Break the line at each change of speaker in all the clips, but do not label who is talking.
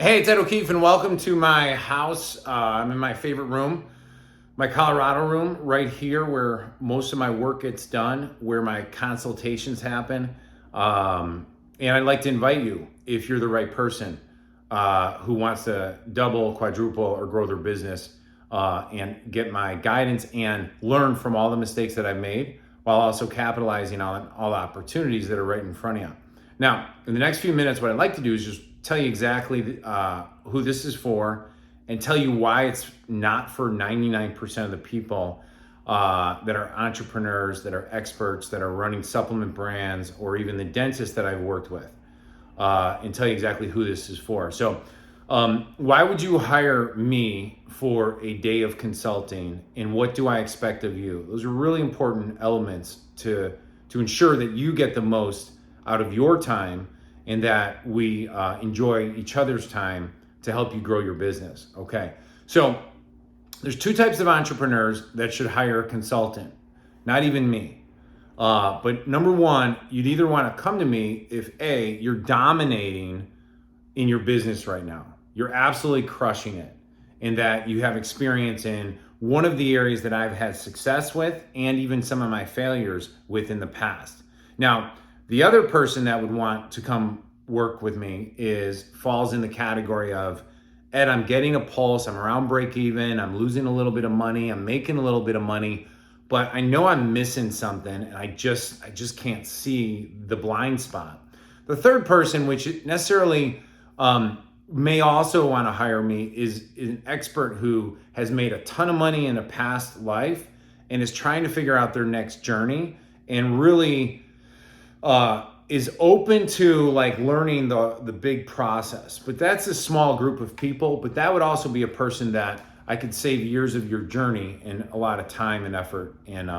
Hey, it's Ed O'Keefe, and welcome to my house. I'm in my favorite room, my Colorado room, right here where most of my work gets done, where my consultations happen. And I'd like to invite you, if you're the right person who wants to double, quadruple, or grow their business, and get my guidance and learn from all the mistakes that I've made while also capitalizing on all the opportunities that are right in front of you. Now, in the next few minutes, what I'd like to do is just tell you exactly who this is for and tell you why it's not for 99% of the people that are entrepreneurs, that are experts, that are running supplement brands, or even the dentists that I've worked with, and tell you exactly who this is for. So, why would you hire me for a day of consulting, and what do I expect of you? Those are really important elements to ensure that you get the most out of your time and that we enjoy each other's time to help you grow your business. Okay, so there's two types of entrepreneurs that should hire a consultant, not even me. But number one, you'd either want to come to me if A, you're dominating in your business right now. You're absolutely crushing it, and that you have experience in one of the areas that I've had success with and even some of my failures with in the past. Now, the other person that would want to come work with me falls in the category of, Ed, I'm getting a pulse, I'm around break even, I'm losing a little bit of money, I'm making a little bit of money, but I know I'm missing something and I just can't see the blind spot. The third person, which necessarily may also want to hire me, is an expert who has made a ton of money in a past life and is trying to figure out their next journey and really is open to like learning the big process. But that's a small group of people, but that would also be a person that I could save years of your journey and a lot of time and effort, and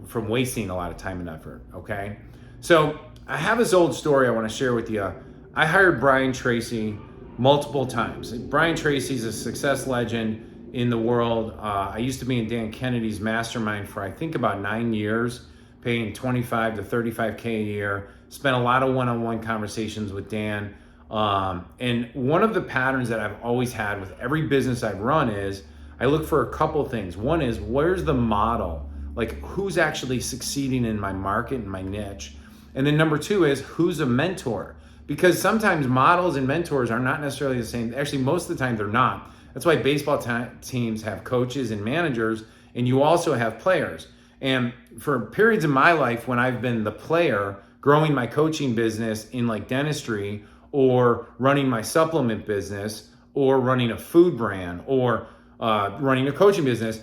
from wasting a lot of time and effort. Okay, so I have this old story I want to share with you. I hired Brian Tracy multiple times. Brian Tracy's a success legend in the world. I used to be in Dan Kennedy's mastermind for I think about 9 years, paying 25 to 35K a year, spent a lot of one-on-one conversations with Dan. And one of the patterns that I've always had with every business I've run is I look for a couple things. One is, where's the model? Like, who's actually succeeding in my market and my niche? And then number two is, who's a mentor? Because sometimes models and mentors are not necessarily the same. Actually, most of the time they're not. That's why baseball teams have coaches and managers, and you also have players. And for periods in my life when I've been the player, growing my coaching business in like dentistry, or running my supplement business, or running a food brand, or running a coaching business,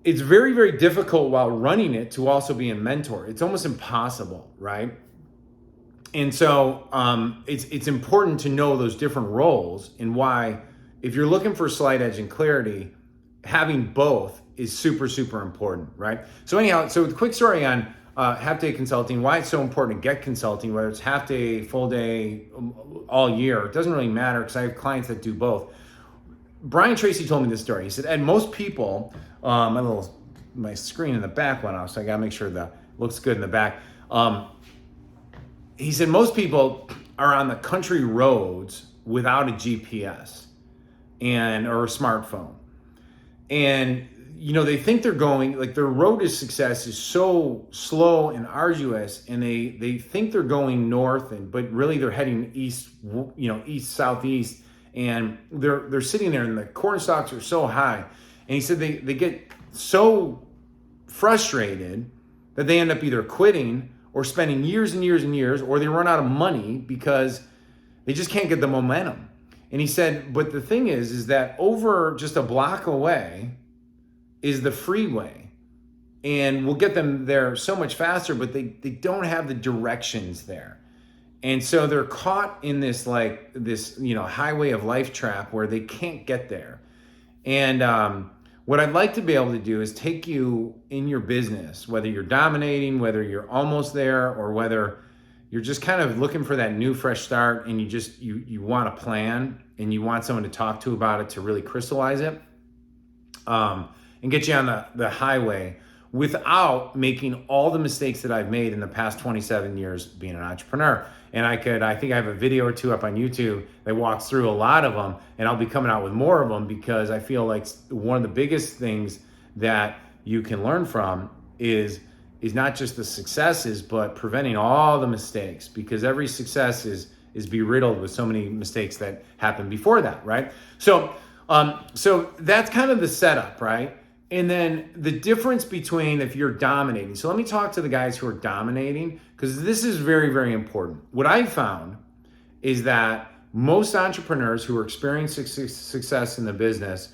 it's very, very difficult while running it to also be a mentor. It's almost impossible, right? And so it's important to know those different roles, and why, if you're looking for slight edge and clarity, having both is super, super important, right? So anyhow, so the quick story on half day consulting, why it's so important to get consulting, whether it's half day, full day, all year, it doesn't really matter, because I have clients that do both. Brian Tracy told me this story. He said, Ed, most people, my screen in the back went off, so I gotta make sure that looks good in the back. He said, most people are on the country roads without a GPS or a smartphone. And they think they're going, like, their road to success is so slow and arduous, and they think they're going north, but really they're heading east, east, southeast, and they're sitting there and the corn stalks are so high. And he said they get so frustrated that they end up either quitting or spending years and years and years, or they run out of money because they just can't get the momentum. And he said, but the thing is that over just a block away is the freeway, and we'll get them there so much faster, but they don't have the directions there. And so they're caught in this highway of life trap where they can't get there. And what I'd like to be able to do is take you in your business, whether you're dominating, whether you're almost there, or whether you're just kind of looking for that new fresh start, and you want a plan, and you want someone to talk to about it to really crystallize it, and get you on the highway without making all the mistakes that I've made in the past 27 years being an entrepreneur. And I think I have a video or two up on YouTube that walks through a lot of them, and I'll be coming out with more of them because I feel like one of the biggest things that you can learn from is not just the successes, but preventing all the mistakes, because every success is be riddled with so many mistakes that happened before that, right? So that's kind of the setup, right? And then the difference between if you're dominating. So let me talk to the guys who are dominating, because this is very, very important. What I've found is that most entrepreneurs who are experiencing success in the business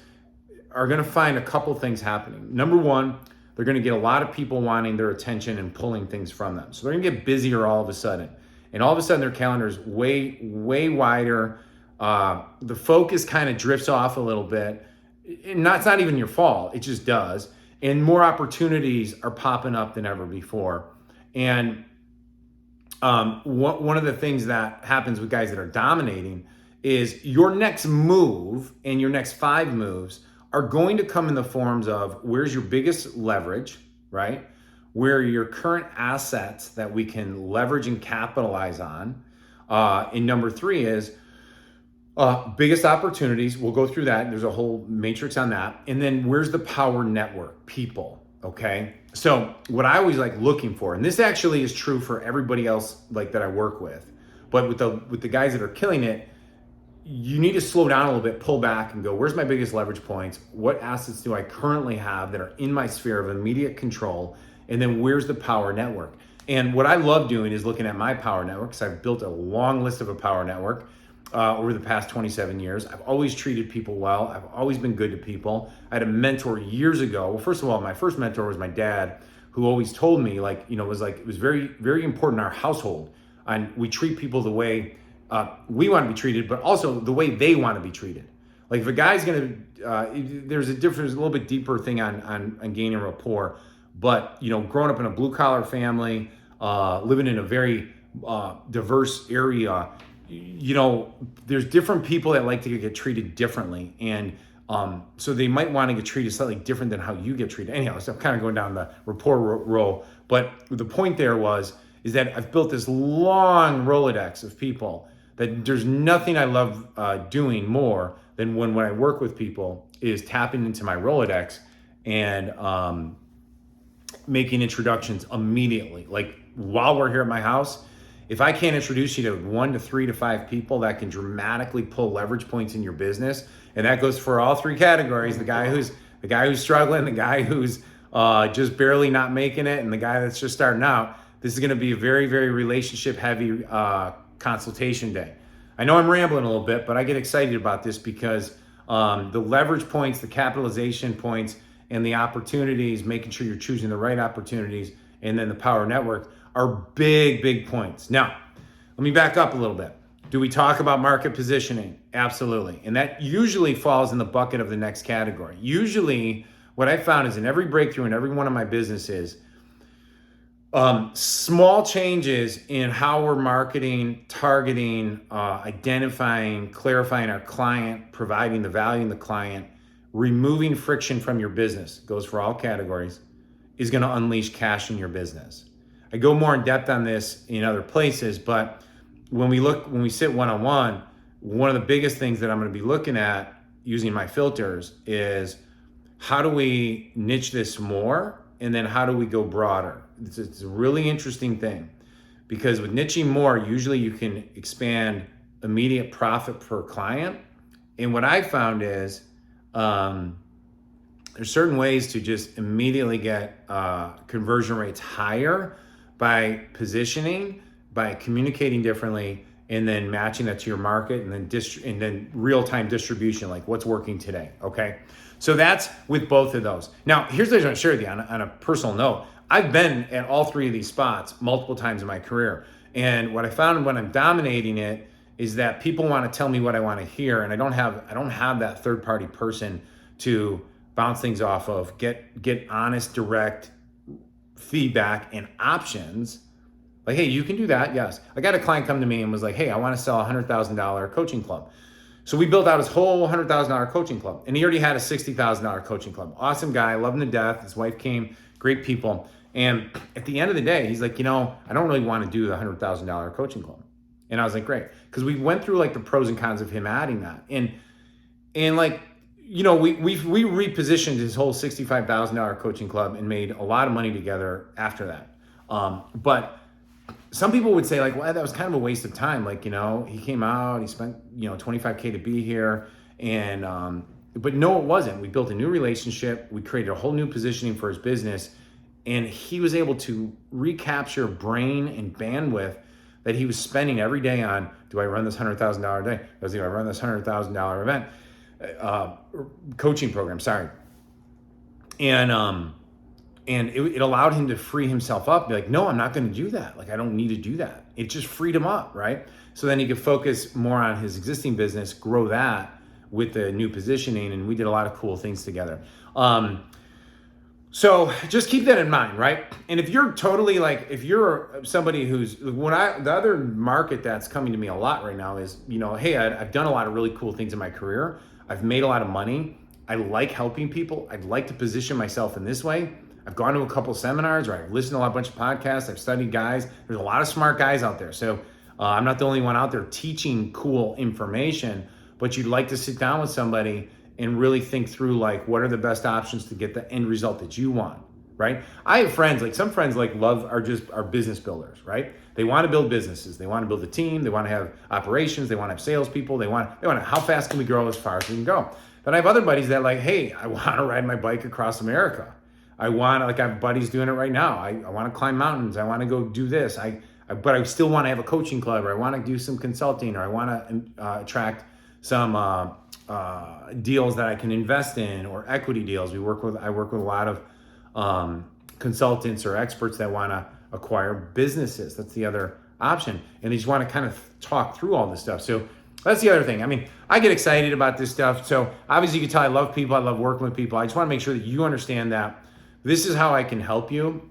are going to find a couple things happening. Number one, they're going to get a lot of people wanting their attention and pulling things from them. So they're going to get busier all of a sudden. And all of a sudden their calendar is way, way wider. The focus kind of drifts off a little bit. And it's not even your fault. It just does. And more opportunities are popping up than ever before. And one of the things that happens with guys that are dominating is your next move and your next 5 moves are going to come in the forms of where's your biggest leverage, right? Where are your current assets that we can leverage and capitalize on? And number 3 is biggest opportunities. We'll go through that. There's a whole matrix on that. And then where's the power network? People, okay? So what I always like looking for, and this actually is true for everybody else like that I work with, but with the guys that are killing it, you need to slow down a little bit, pull back and go, where's my biggest leverage points? What assets do I currently have that are in my sphere of immediate control? And then where's the power network? And what I love doing is looking at my power network, because I've built a long list of a power network over the past 27 years. I've always treated people well. I've always been good to people. I had a mentor years ago. Well, first of all, my first mentor was my dad, who always told me, it was very, very important in our household. And we treat people the way we want to be treated, but also the way they want to be treated. Like if a guy's gonna, there's a little bit deeper thing on gaining rapport. But growing up in a blue collar family, living in a very diverse area, there's different people that like to get treated differently, and so they might want to get treated slightly different than how you get treated. Anyhow, so I'm kind of going down the rapport row. But the point there is that I've built this long Rolodex of people that there's nothing I love doing more than when I work with people is tapping into my Rolodex and making introductions immediately. Like while we're here at my house, if I can't introduce you to 1 to 3 to 5 people that can dramatically pull leverage points in your business, and that goes for all 3 categories: the guy who's struggling, the guy who's just barely not making it, and the guy that's just starting out. This is going to be a very, very relationship heavy consultation day. I know I'm rambling a little bit, but I get excited about this because the leverage points, the capitalization points, and the opportunities, making sure you're choosing the right opportunities, and then the power network are big, big points. Now, let me back up a little bit. Do we talk about market positioning? Absolutely. And that usually falls in the bucket of the next category. Usually, what I found is in every breakthrough in every one of my businesses, small changes in how we're marketing, targeting, identifying, clarifying our client, providing the value in the client, removing friction from your business, goes for all categories, is going to unleash cash in your business. I go more in depth on this in other places, but when we sit one-on-one, one of the biggest things that I'm going to be looking at using my filters is how do we niche this more, and then how do we go broader? It's a really interesting thing, because with niching more, usually you can expand immediate profit per client. And what I found is there's certain ways to just immediately get conversion rates higher by positioning, by communicating differently, and then matching that to your market, and then real-time distribution, like what's working today, okay? So that's with both of those. Now, here's what I want to share with you on a personal note. I've been at all 3 of these spots multiple times in my career. And what I found when I'm dominating it is that people want to tell me what I want to hear, and I don't have that third-party person to bounce things off of, get honest, direct feedback and options. Like, hey, you can do that, yes. I got a client come to me and was like, hey, I want to sell a $100,000 coaching club. So we built out his whole $100,000 coaching club, and he already had a $60,000 coaching club. Awesome guy, love him to death. His wife came, great people. And at the end of the day, he's like, I don't really want to do the $100,000 coaching club. And I was like, great. Because we went through like the pros and cons of him adding that. And like, you know, we repositioned his whole $65,000 coaching club and made a lot of money together after that. But some people would say like, well, that was kind of a waste of time. Like, you know, he came out, he spent, you know, $25K to be here. And, but no, it wasn't. We built a new relationship. We created a whole new positioning for his business. And he was able to recapture brain and bandwidth that he was spending every day on, do I run this $100,000 day? Do I run this $100,000 event? Coaching program, sorry. And it allowed him to free himself up, be like, no, I'm not going to do that. Like, I don't need to do that. It just freed him up, right? So then he could focus more on his existing business, grow that with the new positioning. And we did a lot of cool things together. So just keep that in mind, right? And if you're totally like, if you're somebody who's, the other market that's coming to me a lot right now is, you know, hey, I've done a lot of really cool things in my career. I've made a lot of money. I like helping people. I'd like to position myself in this way. I've gone to a couple seminars, or I've listened to a bunch of podcasts. I've studied guys. There's a lot of smart guys out there. So I'm not the only one out there teaching cool information, but you'd like to sit down with somebody and really think through like, what are the best options to get the end result that you want, right? I have friends, like some friends like are business builders, right? They want to build businesses. They want to build a team. They want to have operations. They want to have salespeople. They want how fast can we grow as far as we can go? But I have other buddies that like, hey, I want to ride my bike across America. I have buddies doing it right now. I want to climb mountains. I want to go do this. But I still want to have a coaching club, or I want to do some consulting, or I want to attract some deals that I can invest in, or equity deals. I work with a lot of consultants or experts that want to acquire businesses. That's the other option. And they just want to kind of talk through all this stuff. So that's the other thing. I mean, I get excited about this stuff. So obviously you can tell I love people. I love working with people. I just want to make sure that you understand that this is how I can help you.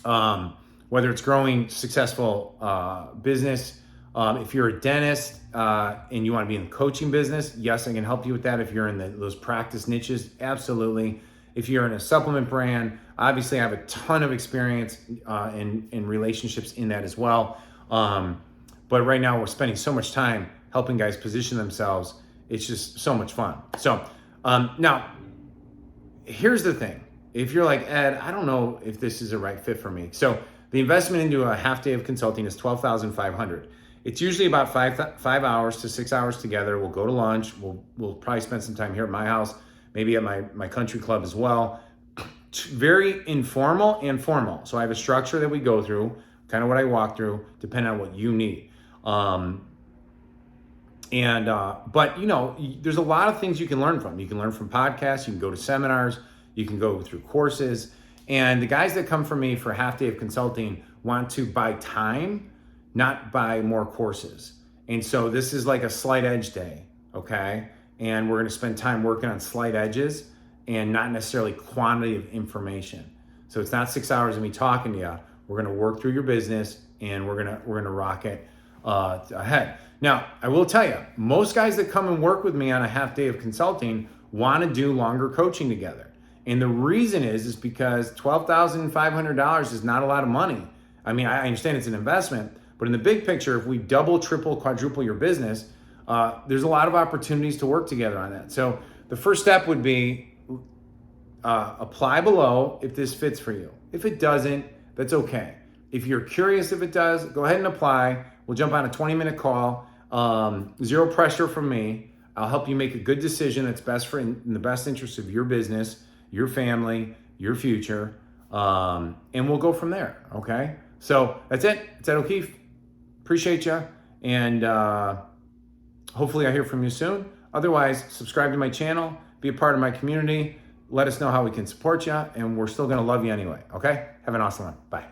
Whether it's growing successful business, if you're a dentist and you want to be in the coaching business, yes, I can help you with that. If you're in those practice niches, absolutely. If you're in a supplement brand, obviously I have a ton of experience in relationships in that as well. But right now we're spending so much time helping guys position themselves. It's just so much fun. So now, here's the thing. If you're like, Ed, I don't know if this is a right fit for me. So the investment into a half day of consulting is $12,500. It's usually about 5 hours to 6 hours together. We'll go to lunch. We'll probably spend some time here at my house, maybe at my country club as well. Very informal and formal. So I have a structure that we go through, kind of what I walk through, depending on what you need. But you know, there's a lot of things you can learn from. You can learn from podcasts. You can go to seminars. You can go through courses. And the guys that come from me for a half day of consulting want to buy time, not buy more courses. And so this is like a slight edge day, okay? And we're gonna spend time working on slight edges and not necessarily quantity of information. So it's not 6 hours of me talking to you. We're gonna work through your business and we're gonna rock it ahead. Now, I will tell you, most guys that come and work with me on a half day of consulting wanna do longer coaching together. And the reason is because $12,500 is not a lot of money. I mean, I understand it's an investment, but in the big picture, if we double, triple, quadruple your business, there's a lot of opportunities to work together on that. So the first step would be apply below if this fits for you. If it doesn't, that's okay. If you're curious if it does, go ahead and apply. We'll jump on a 20-minute call. Zero pressure from me. I'll help you make a good decision that's best in the best interest of your business, your family, your future, and we'll go from there, okay? So that's it. It's Ed O'Keefe. Appreciate you, and hopefully I hear from you soon. Otherwise, subscribe to my channel, be a part of my community, let us know how we can support you, and we're still gonna love you anyway, okay? Have an awesome one. Bye.